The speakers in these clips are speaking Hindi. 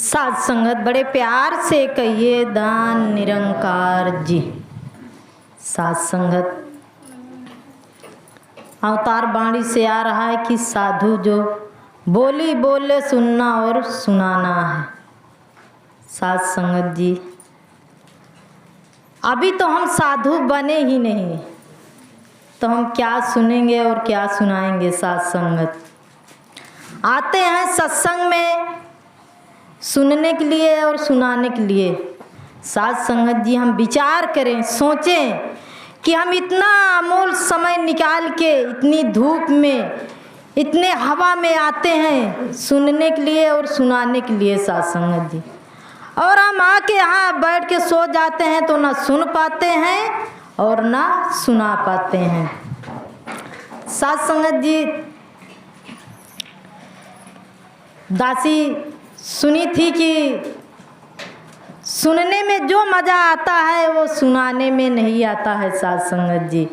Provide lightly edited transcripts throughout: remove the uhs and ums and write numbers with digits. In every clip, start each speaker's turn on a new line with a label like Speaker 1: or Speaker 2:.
Speaker 1: साध संगत बड़े प्यार से कहिए दान निरंकार जी। साध संगत अवतार बाणी से आ रहा है कि साधु जो बोली बोले सुनना और सुनाना है। साध संगत जी अभी तो हम साधु बने ही नहीं, तो हम क्या सुनेंगे और क्या सुनाएंगे। साध संगत आते हैं सत्संग में सुनने के लिए और सुनाने के लिए। साध संगत जी हम विचार करें, सोचें कि हम इतना अमूल्य समय निकाल के इतनी धूप में इतने हवा में आते हैं सुनने के लिए और सुनाने के लिए। साध संगत जी और हम आके यहाँ बैठ के सो जाते हैं तो ना सुन पाते हैं और ना सुना पाते हैं। साध संगत जी दासी सुनी थी कि सुनने में जो मज़ा आता है वो सुनाने में नहीं आता है। साध संगत जी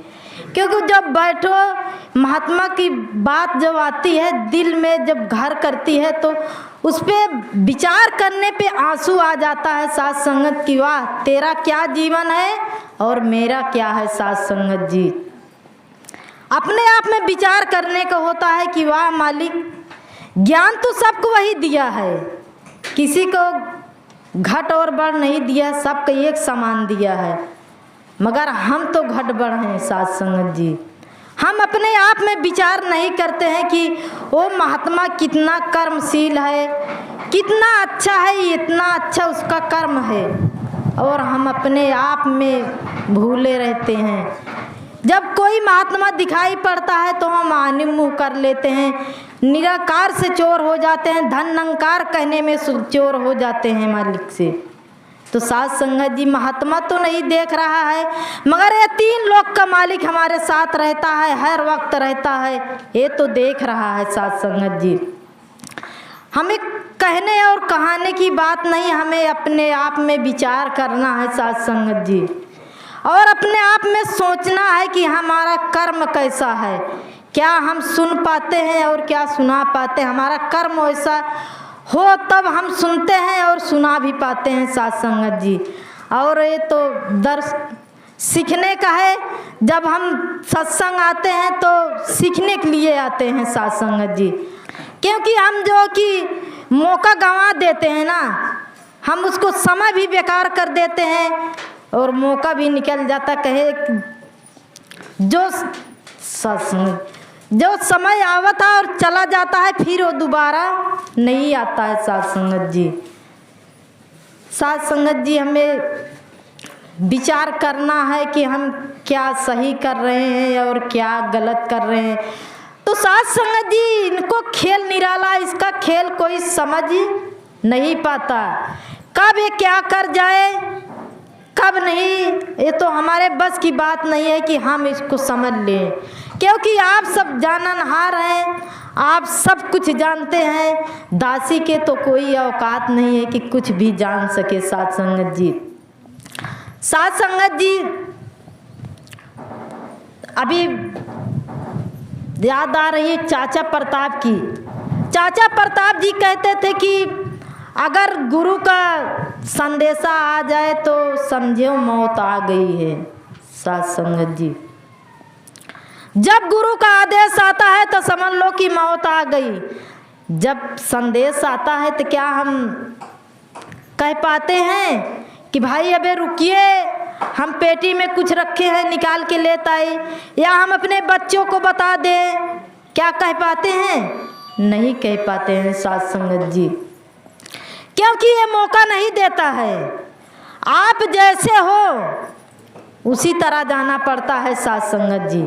Speaker 1: क्योंकि जब बैठो महात्मा की बात जब आती है दिल में जब घर करती है तो उस पर विचार करने पे आंसू आ जाता है। साध संगत की वाह तेरा क्या जीवन है और मेरा क्या है। साध संगत जी अपने आप में विचार करने का होता है कि वाह मालिक ज्ञान तो सबको वही दिया है, किसी को घट और बढ़ नहीं दिया, सबको एक समान दिया है, मगर हम तो घट बढ़ हैं। साध संगत जी हम अपने आप में विचार नहीं करते हैं कि वो महात्मा कितना कर्मशील है, कितना अच्छा है, इतना अच्छा उसका कर्म है, और हम अपने आप में भूले रहते हैं। जब कोई महात्मा दिखाई पड़ता है तो हम आने मुँह कर लेते हैं, निराकार से चोर हो जाते हैं, धन निरंकार कहने में चोर हो जाते हैं मालिक से। तो साध संगत जी महात्मा तो नहीं देख रहा है मगर ये तीन लोक का मालिक हमारे साथ रहता है, हर वक्त रहता है, ये तो देख रहा है। साध संगत जी हमें कहने और कहाने की बात नहीं, हमें अपने आप में विचार करना है। साध संगत जी और अपने आप में सोचना है कि हमारा कर्म कैसा है, क्या हम सुन पाते हैं और क्या सुना पाते हैं। हमारा कर्म वैसा हो तब हम सुनते हैं और सुना भी पाते हैं। साध संगत जी और ये तो दर्श सीखने का है, जब हम सत्संग आते हैं तो सीखने के लिए आते हैं। साध संगत जी क्योंकि हम जो कि मौका गंवा देते हैं ना, हम उसको समय भी बेकार कर देते हैं और मौका भी निकल जाता। कहे जो सत्संग जो समय आवता और चला जाता है फिर वो दोबारा नहीं आता है। साध संगत जी साध संगत जी हमें विचार करना है कि हम क्या सही कर रहे हैं और क्या गलत कर रहे हैं। तो साध संगत जी इनको खेल निराला, इसका खेल कोई समझ नहीं पाता, कब ये क्या कर जाए कब नहीं, ये तो हमारे बस की बात नहीं है कि हम इसको समझ लें, क्योंकि आप सब जाननहार हैं, आप सब कुछ जानते हैं। दासी के तो कोई औकात नहीं है कि कुछ भी जान सके। साध संगत जी साध संगत जी अभी याद आ रही है चाचा प्रताप की। चाचा प्रताप जी कहते थे कि अगर गुरु का संदेशा आ जाए तो समझो मौत आ गई है। साध संगत जी जब गुरु का आदेश आता है तो समझ लो कि मौत आ गई। जब संदेश आता है तो क्या हम कह पाते हैं कि भाई अबे रुकिए, हम पेटी में कुछ रखे हैं निकाल के लेता आए, या हम अपने बच्चों को बता दें, क्या कह पाते हैं? नहीं कह पाते हैं। साध संगत जी क्योंकि ये मौका नहीं देता है। आप जैसे हो उसी तरह जाना पड़ता है। साध संगत जी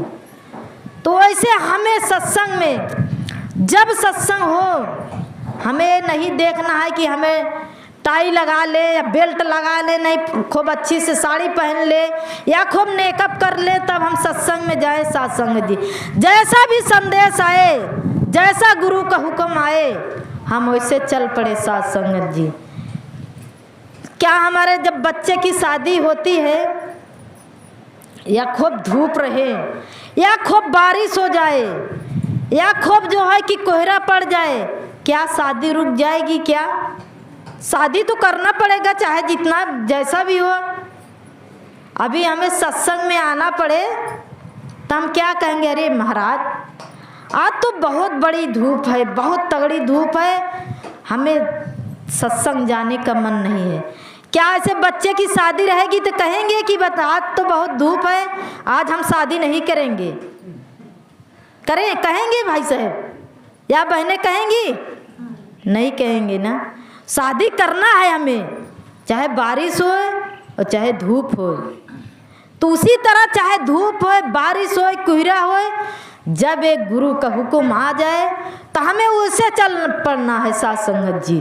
Speaker 1: तो ऐसे हमें सत्संग में जब सत्संग हो हमें नहीं देखना है कि हमें टाई लगा ले या बेल्ट लगा ले, नहीं खूब अच्छी से साड़ी पहन ले या खूब मेकअप कर ले तब हम सत्संग में जाए। साध संगत जी जैसा भी संदेश आए, जैसा गुरु का हुक्म आए हम वैसे चल पड़े। साध संगत जी क्या हमारे जब बच्चे की शादी होती है या खूब धूप रहे या खूब बारिश हो जाए या खूब जो है कि कोहरा पड़ जाए, क्या शादी रुक जाएगी? क्या शादी तो करना पड़ेगा, चाहे जितना जैसा भी हो। अभी हमें सत्संग में आना पड़े तो हम क्या कहेंगे, अरे महाराज आज तो बहुत बड़ी धूप है, बहुत तगड़ी धूप है, हमें सत्संग जाने का मन नहीं है। क्या ऐसे बच्चे की शादी रहेगी तो कहेंगे कि बता आज तो बहुत धूप है, आज हम शादी नहीं करेंगे? कहेंगे भाई साहब या बहनें कहेंगी? नहीं कहेंगे ना। शादी करना है हमें, चाहे बारिश हो और चाहे धूप हो। तो उसी तरह चाहे धूप हो, बारिश हो, कोहरा हो, जब एक गुरु का हुक्म आ जाए तो हमें उसे चल पड़ना है। साथ संगत जी,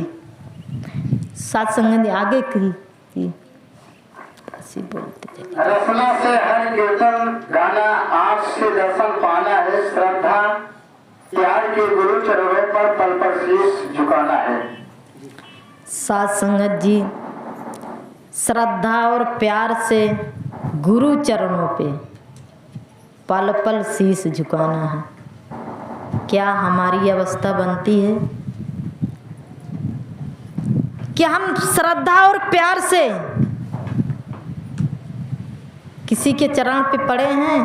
Speaker 1: साथ संगत जी आगे की ऐसी बोलते
Speaker 2: रसना से हर कीर्तन गाना, आँख से दर्शन पाना है, श्रद्धा प्यार के गुरु चरणों पर पल पर शीश झुकाना है।
Speaker 1: साथ संगत जी, श्रद्धा और प्यार से गुरु चरणों पे पल पल शीश झुकाना है। क्या हमारी अवस्था बनती है कि हम श्रद्धा और प्यार से किसी के चरण पे पड़े हैं?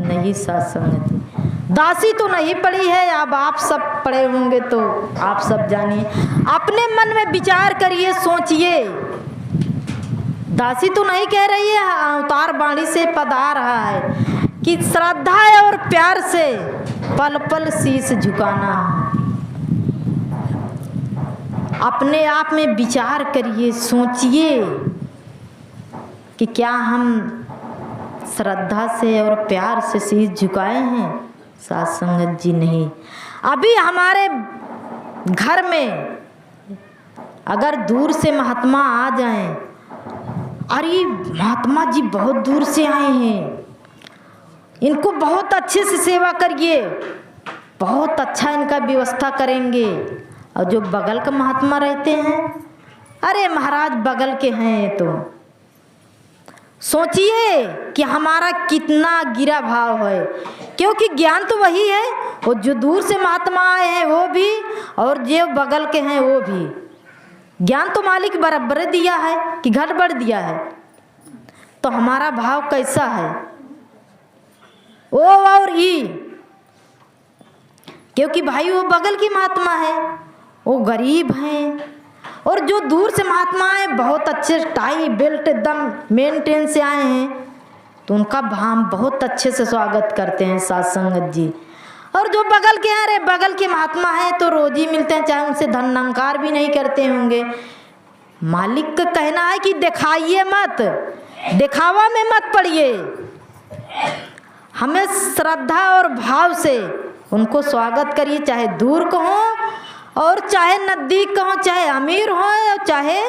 Speaker 1: नहीं साथ संगत जी, दासी तो नहीं पड़ी है। अब आप सब पड़े होंगे तो आप सब जानिए, अपने मन में विचार करिए, सोचिए। दासी तो नहीं कह रही है, अवतार बाणी से पधा रहा है कि श्रद्धा और प्यार से पल पल शीश झुकाना है। अपने आप में विचार करिए, सोचिए कि क्या हम श्रद्धा से और प्यार से शीश झुकाए हैं? साथ संगत जी नहीं। अभी हमारे घर में अगर दूर से महात्मा आ जाएं, अरे महात्मा जी बहुत दूर से आए हैं, इनको बहुत अच्छे से सेवा करिए, बहुत अच्छा इनका व्यवस्था करेंगे। और जो बगल का महात्मा रहते हैं, अरे महाराज बगल के हैं, ये तो सोचिए कि हमारा कितना गिरा भाव है। क्योंकि ज्ञान तो वही है, वो जो दूर से महात्मा आए हैं वो भी और जो बगल के हैं वो भी। ज्ञान तो मालिक बराबर दिया है कि घट बढ़ दिया है। तो हमारा भाव कैसा है? ओ और ई, क्योंकि भाई वो बगल की महात्मा है, वो गरीब हैं, और जो दूर से महात्मा आए बहुत अच्छे टाई बेल्ट एकदम मेंटेन से आए हैं, तो उनका हम बहुत अच्छे से स्वागत करते हैं साथ संगत जी। और जो बगल के हैं, अरे बगल के महात्मा हैं तो रोज ही मिलते हैं, चाहे उनसे धन अंकार भी नहीं करते होंगे। मालिक का कहना है कि दिखाइए मत, दिखावा में मत पड़िए, हमें श्रद्धा और भाव से उनको स्वागत करिए, चाहे दूर को हो और चाहे नज़दीक का हो, चाहे अमीर हो और चाहे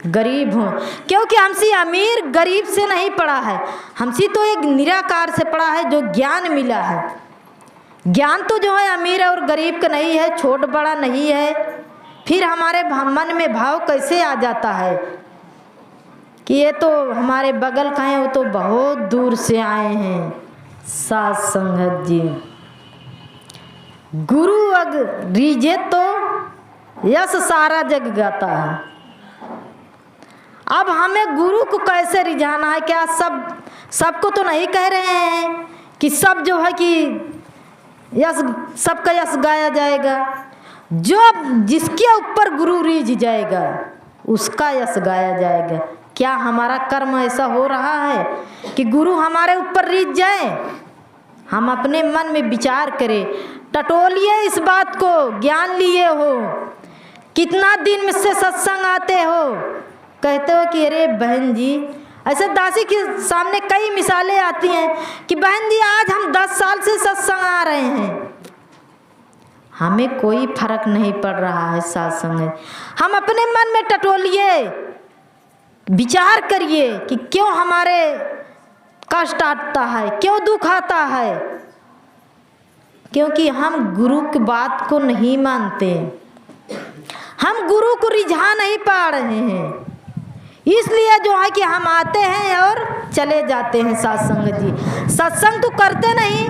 Speaker 1: गरीब हो। क्योंकि हमसे अमीर गरीब से नहीं पड़ा है, हमसे तो एक निराकार से पड़ा है जो ज्ञान मिला है। ज्ञान तो जो है अमीर और गरीब का नहीं है, छोट बड़ा नहीं है। फिर हमारे मन में भाव कैसे आ जाता है कि ये तो हमारे बगल का है, वो तो बहुत दूर से आए हैं। साथ संगत जी, गुरु अग रीझे तो यश सारा जग गाता है। अब हमें गुरु को कैसे रिझाना है? क्या सबको तो नहीं कह रहे हैं कि सब जो है कि यश, सबका यश गाया जाएगा। जो जिसके ऊपर गुरु रीझ जाएगा उसका यश गाया जाएगा। क्या हमारा कर्म ऐसा हो रहा है कि गुरु हमारे ऊपर रीझ जाए? हम अपने मन में विचार करें, टटोलिए इस बात को। ज्ञान लिए हो, कितना दिन में से सत्संग आते हो, कहते हो कि अरे बहन जी, ऐसे दासी के सामने कई मिसालें आती हैं कि बहन जी आज हम 10 साल से सत्संग आ रहे हैं, हमें कोई फर्क नहीं पड़ रहा है। सत्संग हम अपने मन में टटोलिए, विचार करिए कि क्यों हमारे कष्ट आता है, क्यों दुख आता है। क्योंकि हम गुरु की बात को नहीं मानते, हम गुरु को रिझा नहीं पा रहे हैं। इसलिए जो है कि हम आते हैं और चले जाते हैं। सत्संग जी सत्संग तो करते नहीं,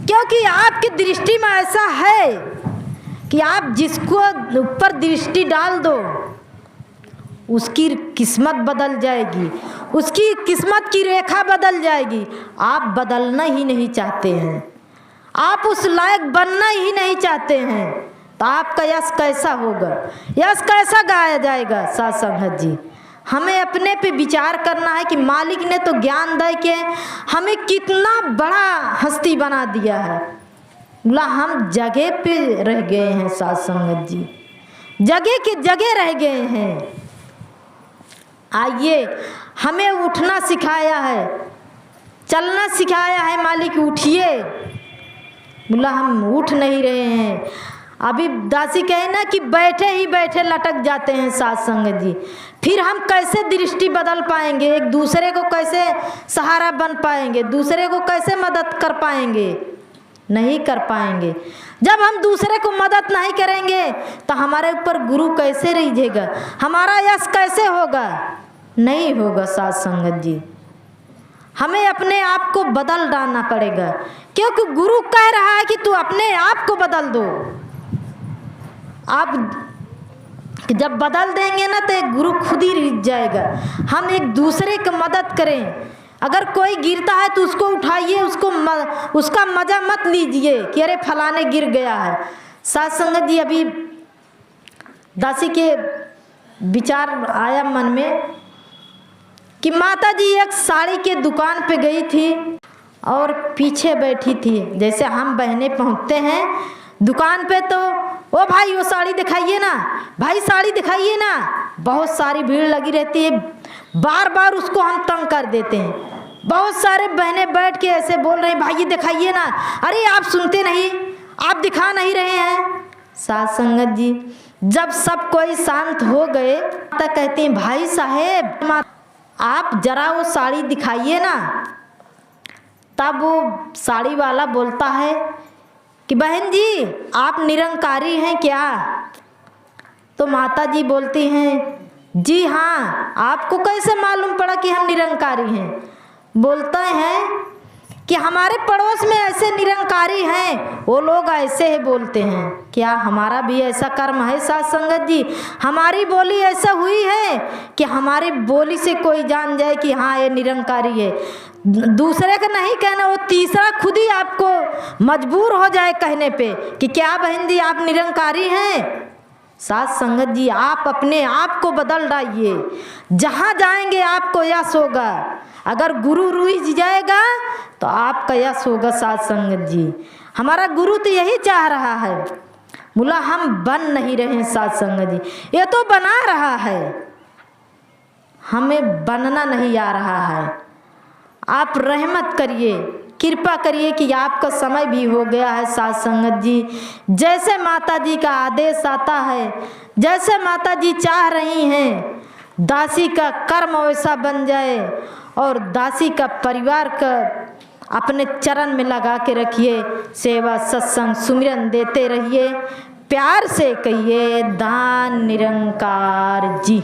Speaker 1: क्योंकि आपकी दृष्टि में ऐसा है कि आप जिसको ऊपर दृष्टि डाल दो उसकी किस्मत बदल जाएगी, उसकी किस्मत की रेखा बदल जाएगी। आप बदलना ही नहीं चाहते हैं, आप उस लायक बनना ही नहीं चाहते हैं, तो आपका यश कैसा होगा, यश कैसा गाया जाएगा। साथ संगत जी, हमें अपने पे विचार करना है कि मालिक ने तो ज्ञान दे के हमें कितना बड़ा हस्ती बना दिया है, बोला हम जगह पे रह गए हैं। साथ संगत जी, जगह की जगह रह गए हैं। आइए, हमें उठना सिखाया है, चलना सिखाया है मालिक, उठिए। बोला हम उठ नहीं रहे हैं। अभी दासी कहे ना कि बैठे ही बैठे लटक जाते हैं। साथ संगत जी, फिर हम कैसे दृष्टि बदल पाएंगे, एक दूसरे को कैसे सहारा बन पाएंगे, दूसरे को कैसे मदद कर पाएंगे, नहीं कर पाएंगे। जब हम दूसरे को मदद नहीं करेंगे तो हमारे ऊपर गुरु कैसे रहिएगा, हमारा यश कैसे होगा, नहीं होगा। साथ संगत जी, हमें अपने आप को बदल डालना पड़ेगा, क्योंकि गुरु कह रहा है कि तू अपने आप को बदल दो। आप जब बदल देंगे ना तो एक गुरु खुद ही रिझ जाएगा। हम एक दूसरे की मदद करें, अगर कोई गिरता है तो उसको उठाइए, उसका मजा मत लीजिए कि अरे फलाने गिर गया है। साथ संगत जी, अभी दासी के विचार आया मन में कि माता जी एक साड़ी के दुकान पे गई थी और पीछे बैठी थी। जैसे हम बहनें पहुँचते हैं दुकान पे तो ओ भाई वो साड़ी दिखाइए ना, भाई साड़ी दिखाइए ना, बहुत सारी भीड़ लगी रहती है, बार बार उसको हम तंग कर देते हैं। बहुत सारे बहनें बैठ के ऐसे बोल रहे हैं भाई ये दिखाइए ना, अरे आप सुनते नहीं, आप दिखा नहीं रहे हैं। साथ संगत जी, जब सब कोई शांत हो गए तो कहते हैं भाई साहेब आप जरा वो साड़ी दिखाइए ना। तब वो साड़ी वाला बोलता है कि बहन जी आप निरंकारी हैं क्या? तो माता जी बोलती हैं जी हाँ, आपको कैसे मालूम पड़ा कि हम निरंकारी हैं? बोलते हैं कि हमारे पड़ोस में ऐसे निरंकारी हैं, वो लोग ऐसे ही बोलते हैं। क्या हमारा भी ऐसा कर्म है? साथ संगत जी, हमारी बोली ऐसा हुई है कि हमारी बोली से कोई जान जाए कि हाँ ये निरंकारी है। दूसरे का नहीं कहना, वो तीसरा खुद ही आपको मजबूर हो जाए कहने पे कि क्या बहन जी आप निरंकारी हैं। साथ संगत जी, आप अपने आप को बदल डालिए, जहाँ जाएंगे आपको यश होगा। अगर गुरु रुझ जाएगा तो आपका यश होगा। साथ संगत जी, हमारा गुरु तो यही चाह रहा है, बोला हम बन नहीं रहे हैं। साथ संगत जी, ये तो बना रहा है, हमें बनना नहीं आ रहा है। आप रहमत करिए, कृपा करिए कि आपका समय भी हो गया है। साथ संगत जी, जैसे माता जी का आदेश आता है, जैसे माता जी चाह रही हैं, दासी का कर्म वैसा बन जाए और दासी का परिवार का अपने चरण में लगा के रखिए। सेवा सत्संग सुमिरन देते रहिए, प्यार से कहिए दान निरंकार जी।